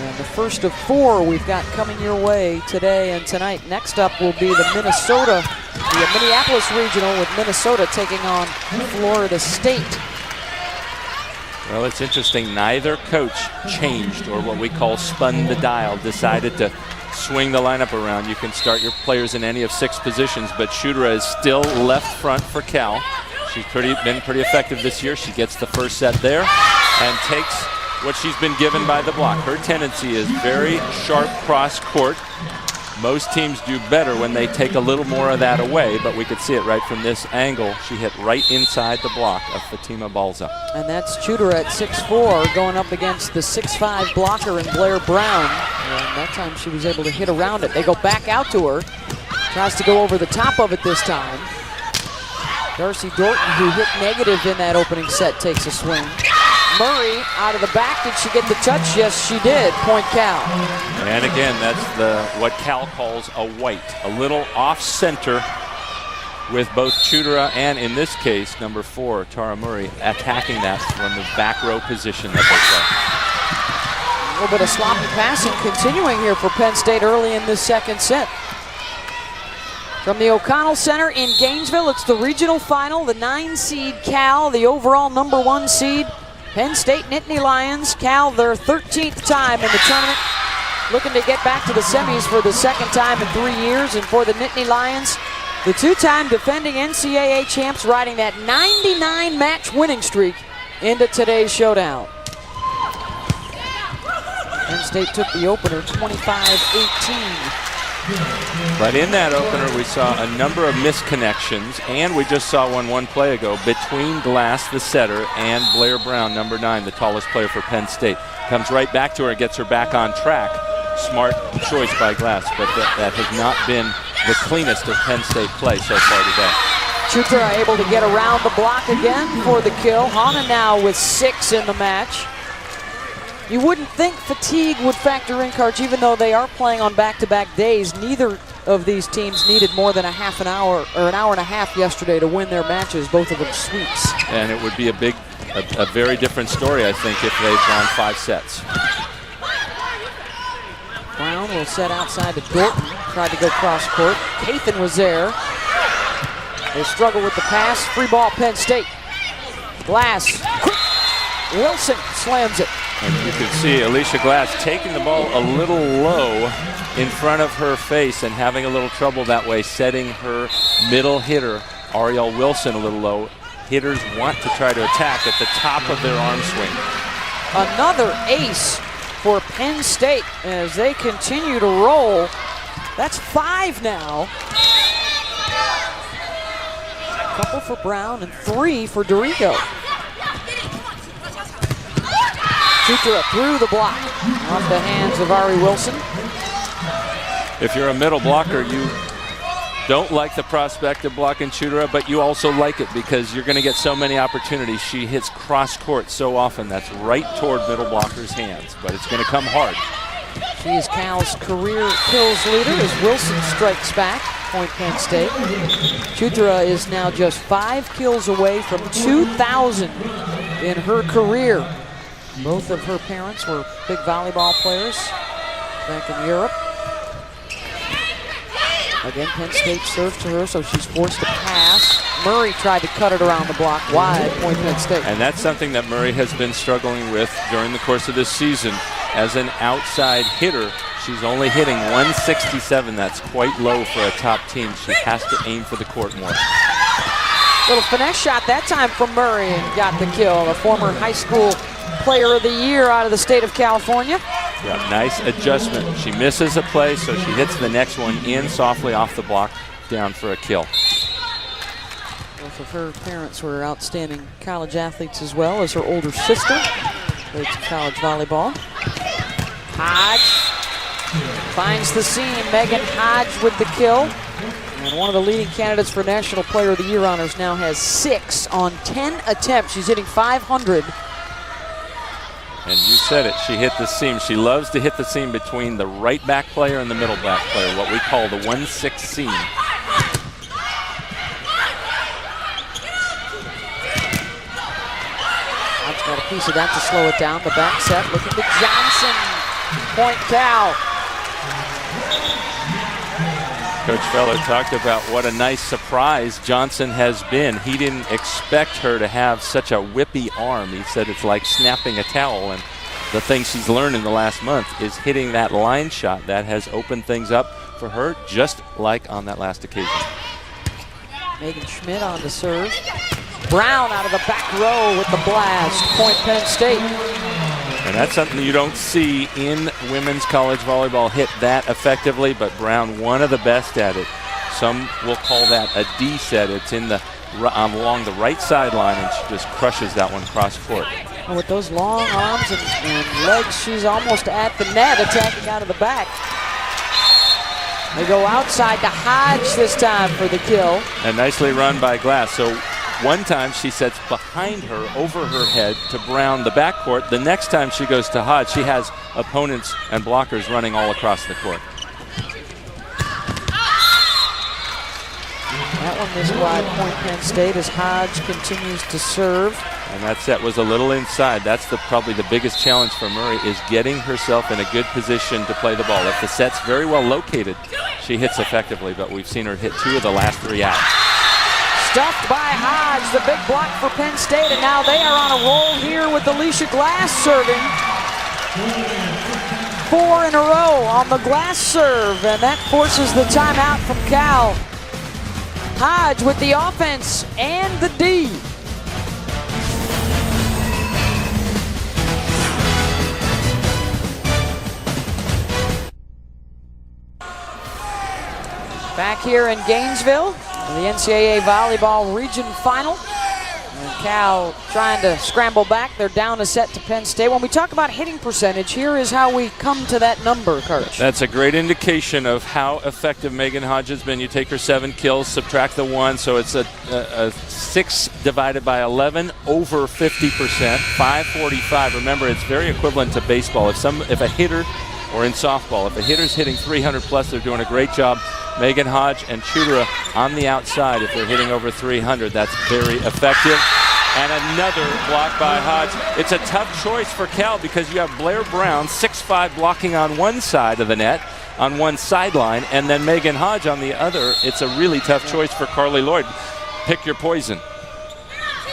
And the first of 4 we've got coming your way today and tonight. Next up will be the Minneapolis Regional, with Minnesota taking on Florida State. Well, it's interesting. Neither coach changed, or what we call spun the dial, decided to swing the lineup around. You can start your players in any of 6 positions, but Chudra is still left front for Cal. She's been pretty effective this year. She gets the first set there and takes what she's been given by the block. Her tendency is very sharp cross court. Most teams do better when they take a little more of that away, but we could see it right from this angle. She hit right inside the block of Fatima Balza. And that's Chudra at 6'4", going up against the 6'5" blocker in Blair Brown. And that time she was able to hit around it. They go back out to her. Tries to go over the top of it this time. Darcy Dorton, who hit negative in that opening set, takes a swing. Murray out of the back. Did she get the touch? Yes, she did. Point Cal. And again, that's what Cal calls a white. A little off-center with both Chudra and, in this case, number 4, Tara Murray, attacking that from the back row position that they play. A little bit of sloppy passing continuing here for Penn State early in this second set. From the O'Connell Center in Gainesville, it's the regional final. The 9-seed Cal, the overall number 1 seed. Penn State Nittany Lions. Cal, their 13th time in the tournament, looking to get back to the semis for the 2nd time in 3 years. And for the Nittany Lions, the 2-time defending NCAA champs, riding that 99-match winning streak into today's showdown. Penn State took the opener 25-18. But in that opener, we saw a number of misconnections, and we just saw one play ago between Glass, the setter, and Blair Brown, number 9, the tallest player for Penn State. Comes right back to her and gets her back on track. Smart choice by Glass, but that has not been the cleanest of Penn State play so far today. Chudra able to get around the block again for the kill. Hana now with 6 in the match. You wouldn't think fatigue would factor in, Karch, even though they are playing on back-to-back days. Neither of these teams needed more than a half an hour or an hour and a half yesterday to win their matches, both of them sweeps. And it would be a very different story, I think, if they'd gone 5 sets. Brown will set outside to Dorton, tried to go cross court. Cathan was there. They struggle with the pass. Free ball, Penn State. Glass, quick. Wilson slams it. And you can see Alicia Glass taking the ball a little low in front of her face and having a little trouble that way, setting her middle hitter, Ariel Wilson, a little low. Hitters want to try to attack at the top of their arm swing. Another ace for Penn State as they continue to roll. That's 5 now. A couple for Brown and 3 for Dorico. Chudra through the block off the hands of Ari Wilson. If you're a middle blocker, you don't like the prospect of blocking Chudra, but you also like it because you're going to get so many opportunities. She hits cross court so often. That's right toward middle blockers' hands, but it's going to come hard. She is Cal's career kills leader as Wilson strikes back. Point Penn State. Chudra is now just 5 kills away from 2,000 in her career. Both of her parents were big volleyball players back in Europe. Again, Penn State serves to her, so she's forced to pass. Murray tried to cut it around the block wide, point Penn State. And that's something that Murray has been struggling with during the course of this season. As an outside hitter, she's only hitting 167. That's quite low for a top team. She has to aim for the court more. Little finesse shot that time from Murray and got the kill. A former high school player of the year out of the state of California. Yeah, nice adjustment. She misses a play, so she hits the next one in softly off the block, down for a kill. Both of her parents were outstanding college athletes as well as her older sister. Played some college volleyball. Hodge finds the seam. Megan Hodge with the kill. And one of the leading candidates for National Player of the Year honors now has 6 on 10 attempts. She's hitting 500. And you said it, she hit the seam. She loves to hit the seam between the right back player and the middle back player, what we call the 1-6 seam. Hodge got a piece of that to slow it down. The back set, looking to Johnson. Point Cal. Coach Feller talked about what a nice surprise Johnson has been. He didn't expect her to have such a whippy arm. He said it's like snapping a towel, and the thing she's learned in the last month is hitting that line shot. That has opened things up for her, just like on that last occasion. Megan Schmidt on to serve. Brown out of the back row with the blast. Point Penn State. And that's something you don't see in women's college volleyball hit that effectively, but Brown, one of the best at it. Some will call that a D set. It's in the along the right sideline, and she just crushes that one cross court. And with those long arms and legs, she's almost at the net, attacking out of the back. They go outside to Hodge this time for the kill. And nicely run by Glass. So one time she sets behind her, over her head to Brown, the backcourt. The next time she goes to Hodge, she has opponents and blockers running all across the court. That one missed wide. Point Penn State as Hodge continues to serve. And that set was a little inside. That's probably the biggest challenge for Murray, is getting herself in a good position to play the ball. If the set's very well located, she hits effectively, but we've seen her hit 2 of the last 3 out. Stuffed by Hodge, the big block for Penn State, and now they are on a roll here with Alicia Glass serving. 4 in a row on the Glass serve, and that forces the timeout from Cal. Hodge with the offense and the D. Back here in Gainesville, the NCAA Volleyball Region Final. And Cal trying to scramble back. They're down a set to Penn State. When we talk about hitting percentage, here is how we come to that number, Coach. That's a great indication of how effective Megan Hodge has been. You take her 7 kills, subtract the 1, so it's a 6 divided by 11, over 50%, 545. Remember, it's very equivalent to baseball. If a hitter, or in softball, if a hitter's hitting 300 plus, they're doing a great job. Megan Hodge and Chudra on the outside, if they're hitting over 300, that's very effective. And another block by Hodge. It's a tough choice for Cal because you have Blair Brown, 6'5", blocking on one side of the net, on one sideline, and then Megan Hodge on the other. It's a really tough choice for Carly Lloyd. Pick your poison.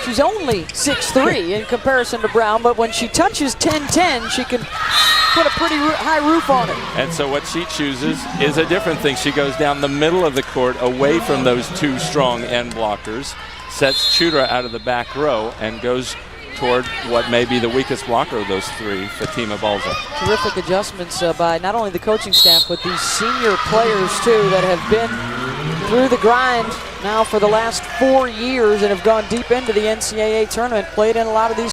She's only 6'3" in comparison to Brown, but when she touches 10-10, she can put a pretty high roof on it. And so what she chooses is a different thing. She goes down the middle of the court away from those 2 strong end blockers, sets Chudra out of the back row, and goes toward what may be the weakest blocker of those 3, Fatima Balza. Terrific adjustments by not only the coaching staff, but these senior players too that have been through the grind now for the last 4 years and have gone deep into the NCAA tournament, played in a lot of these